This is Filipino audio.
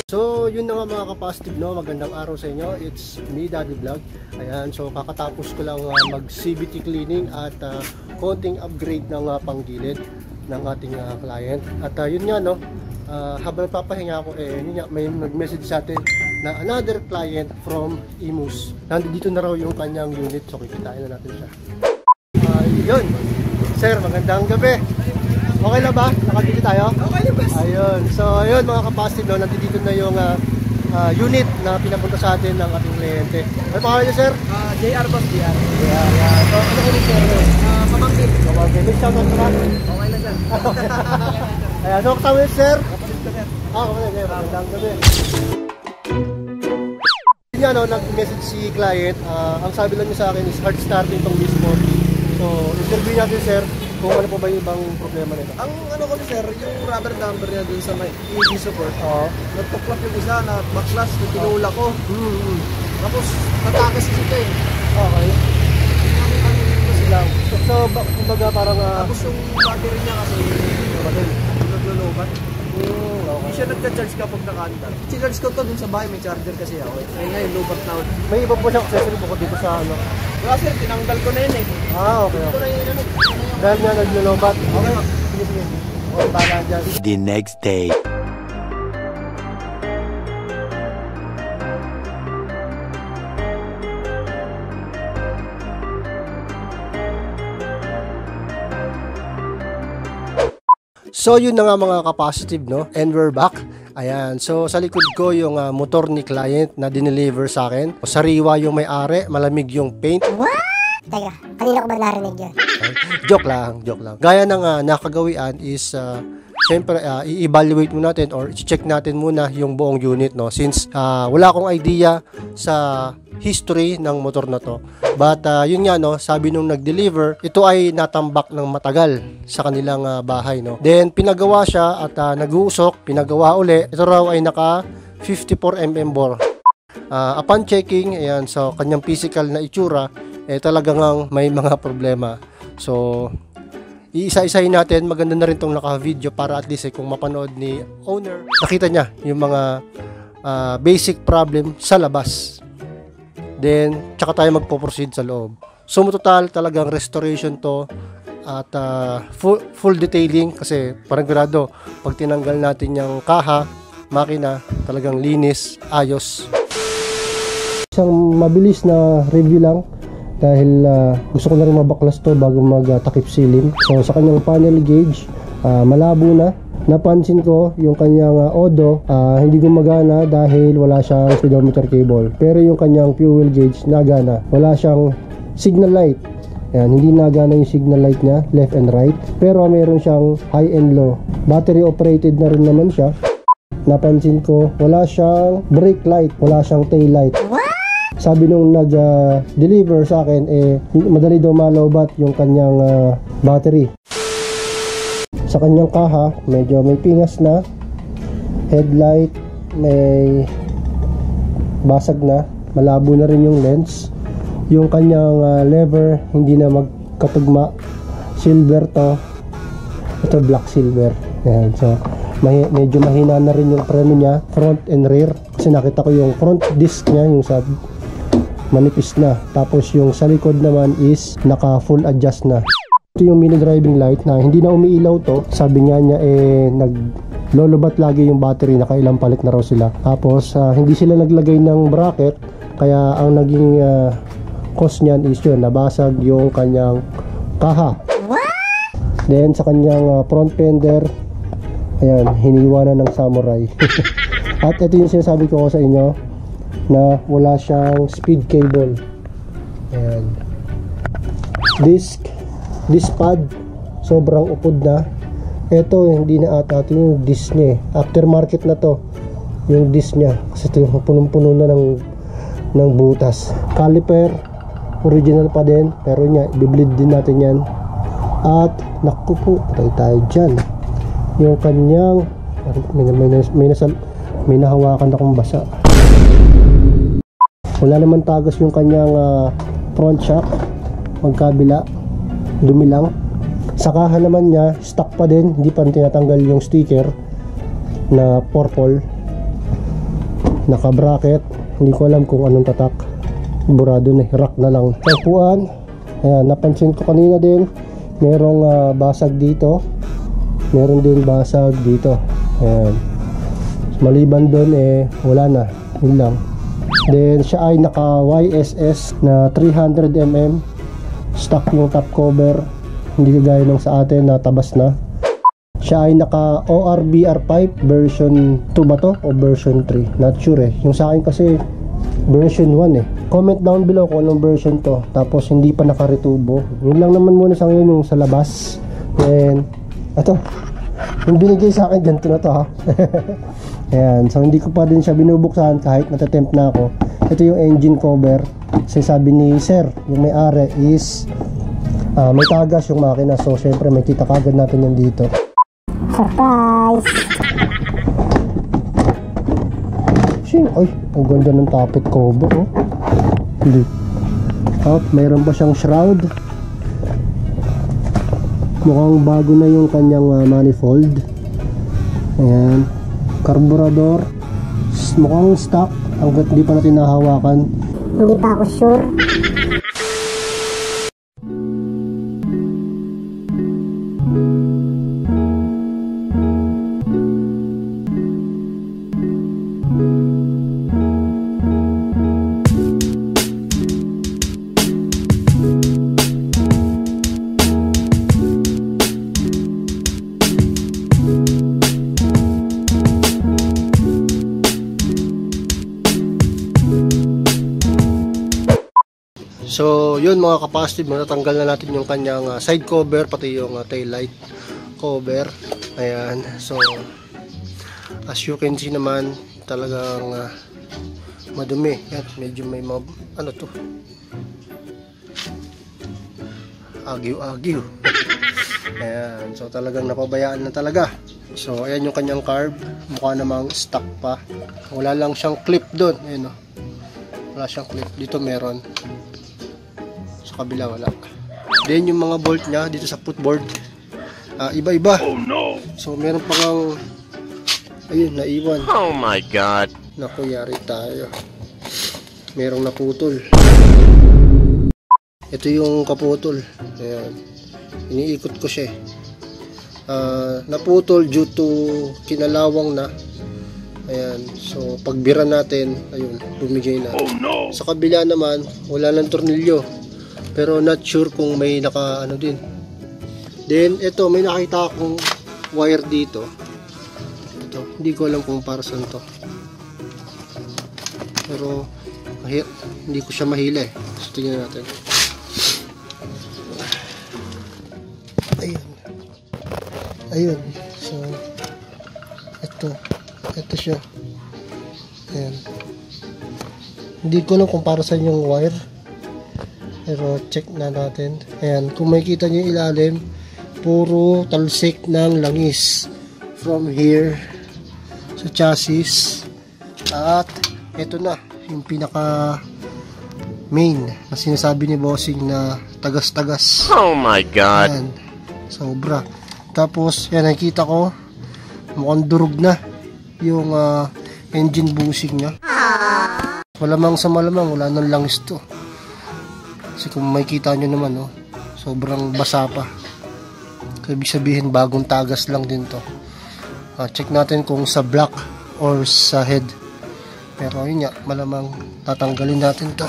So yun na nga mga kapasitive, no? Magandang araw sa inyo. It's me, Daddy Vlog. Ayan, so kakatapos ko lang mag CVT cleaning at konting upgrade ng panggilid ng ating client. At yun nga, no, habang papahinga ako, yun nga, may nag-message sa atin na another client from Imus. Nandito na raw yung kanyang unit, so kikitain na natin siya. Yun, sir, magandang gabi. Okay na ba? Nakadito tayo? Okay na, boss. Ayun. So, ayun mga kapasitive, no, nandito na yung unit na pinapunta sa atin ng ating kliyente. Ano pangalan niyo, sir? JR, boss, JR. Yeah. So, ano ulit, sir? Pamangkin. Pamangkin. May shoutout na ba? Okay na, sir. Ayan. So, kasama yun, sir? Kapalit ka, sir. Kapalit, sir. Magandang gabi. Yun nga, no, nag-message si client. Ang sabi lang niya sa akin is hard starting itong V40. So, interview natin, sir, kung ano po ba yung ibang problema nito. Ang ano ko, sir, yung rubber damper niya dun sa may ED support. Nagtuklap yung isa, na-backlash, tinula ko. Tapos, natakas ito eh. Okay. So, kumbaga parang... Tapos yung battery niya kasi, naglulubat. Hindi siya nagka-charge kapag naka-andar. Charge ko to dun sa bahay, may charger kasi ako. Eh ngayon, lubat na ako. May iba po siyang accessory bukod dito sa ano? Wala, sir, tinanggal ko na yun eh. Okay. Ito na yun, ano. Dahil nga naglulubat. Okay. Sige. Okay, bahala dyan. The next day. So yun na nga mga kapasitive, no? And we're back. Ayan, so sa likod ko yung motor ni client na dineliver sa akin. Sariwa yung may-ari, malamig yung paint. What? Teka, kanina ko ba narinig yun? Joke lang. Gaya ng nakagawian is siyempre i-evaluate muna natin or i-check natin muna yung buong unit, no? Since wala akong idea sa history ng motor na to. But yun nga, no, sabi nung nag-deliver, ito ay natambak ng matagal sa kanilang bahay, no. Then pinagawa siya at nag-uusok, pinagawa uli. Ito raw ay naka 54mm bore. Upon checking, ayan, so kanyang physical na itsura, talagang may mga problema. So iisa-isahin natin. Maganda na rin tong naka-video para at least kung mapanood ni owner, nakita niya yung mga basic problem sa labas. Then, tsaka tayo magpo-proceed sa loob. So, total talagang restoration to at full detailing kasi parang grado. Pag tinanggal natin yung kaha, makina, talagang linis, ayos. Isang mabilis na review lang dahil gusto ko na rin mabaklas to bago magtakip silim. So, sa kanyang panel gauge, malabo na. Napansin ko yung kanyang odo hindi gumagana dahil wala siyang speedometer cable. Pero yung kanyang fuel gauge nagana. Wala siyang signal light. Ayan, hindi nagana yung signal light niya, left and right. Pero meron siyang high and low. Battery operated na rin naman siya. Napansin ko wala siyang brake light, wala siyang tail light. Sabi nung nag-deliver sa akin, madali daw malowbat yung kanyang battery. Sa kanyang kaha, medyo may pingas na. Headlight, may basag na. Malabo na rin yung lens. Yung kanyang lever, hindi na magkatugma. Silver to. Ito black silver. Ayan, so medyo mahina na rin yung preno niya, front and rear. Kasi nakita ko yung front disc niya, yung sa manipis na. Tapos yung sa likod naman is naka full adjust na. Ito yung mini driving light na hindi na umiilaw to. Sabi nga niya naglolobat lagi yung battery, nakailang palit na raw sila. Tapos hindi sila naglagay ng bracket, kaya ang naging cause niyan is yun, nabasag yung kanyang kaha. Then sa kanyang front fender, ayan, hiniwa na ng samurai. At ito yung sinasabi ko sa inyo na wala siyang speed cable. Ayan. Disc pad, sobrang upod na. Ito, hindi na ata ito yung disc niya. Aftermarket na to yung disc niya. Kasi ito yung punong-puno na ng butas. Caliper, original pa din. Pero niya, i-bleed din natin yan. At, naku po, patay tayo dyan. Yung kanyang, may nahawakan akong basa. Wala naman tagos yung kanyang front shock. Magkabila, dumi lang. Sa kaha naman niya, stock pa din, hindi pa tinatanggal yung sticker na purple. Naka-bracket, hindi ko alam kung anong tatak. Burado na, rack na lang. Upuan, ayan, napansin ko kanina din, merong basag dito. Meron din basag dito. Ayan. Maliban doon wala na. Yun lang. Then siya ay naka YSS na 300mm. Stock yung top cover. Hindi kagaya nung sa atin na tabas na. Siya ay naka ORBR5 version 2 ba to o version 3? Not sure Yung sa akin kasi version 1 Comment down below kung anong version to. Tapos hindi pa naka-retubo. Yun lang naman muna sa ngayon yung sa labas. Then ito, yung binigay sa akin, ganito na to ha. Ayan, so hindi ko pa din siya binubuksan kahit natatempt na ako. Ito yung engine cover. Kasi sabi ni sir, yung may-ari is may tagas yung makina. So syempre may kita kagad natin yan dito. Surprise! Ay, ang ganda ng tappet cover Hindi. Mayroon pa siyang shroud. Mukhang bago na yung kanyang manifold. Ayan. Carburetor. Mukhang stock. Hanggat hindi pa natin nahawakan. Hindi pa ako sure. So yun mga kapasitive, natanggal na natin yung kanyang side cover, pati yung tail light cover. Ayan, so as you can see naman, talagang madumi. Yan, medyo may mga ano to, agyo-agyo. Ayan, so talagang napabayaan na talaga. So ayan yung kanyang carb, mukha namang stock pa. Wala lang siyang clip doon. Ayan, wala siyang clip. Dito meron, sa kabila wala. Then yung mga bolt niya dito sa footboard, iba-iba. Oh no. So meron pa ngang ayun, naiwan. Oh my god. Naku, yari tayo. Merong naputol. Ito yung kaputol. Ayan. Iniikot ko siya. Naputol due to kinalawang na. Ayan. So pagbira natin, ayun, bumigay na. Oh no. Sa kabila naman, wala nang tornilyo. Pero not sure kung may naka ano din. Then ito, may nakita akong wire dito. Ito, hindi ko alam kung para saan to. Pero hindi ko siya mahila So tingnan natin. Ayun. So ito siya. Ayan. Hindi ko alam kung para saan yung wire. Pero check na natin. Ayan, kung makikita nyo yung ilalim, puro talsik ng langis from here sa chassis. At ito na yung pinaka main na sinasabi ni bossing na tagas-tagas. Oh my god. Ayan, sobra. Tapos yan, nakikita ko mukhang durog na yung engine bushing nya. Malamang sa malamang wala nang langis to. Kasi kung makikita nyo naman, sobrang basa pa. Ibig sabihin, bagong tagas lang din to. Check natin kung sa block or sa head. Pero yun nga, malamang tatanggalin natin to.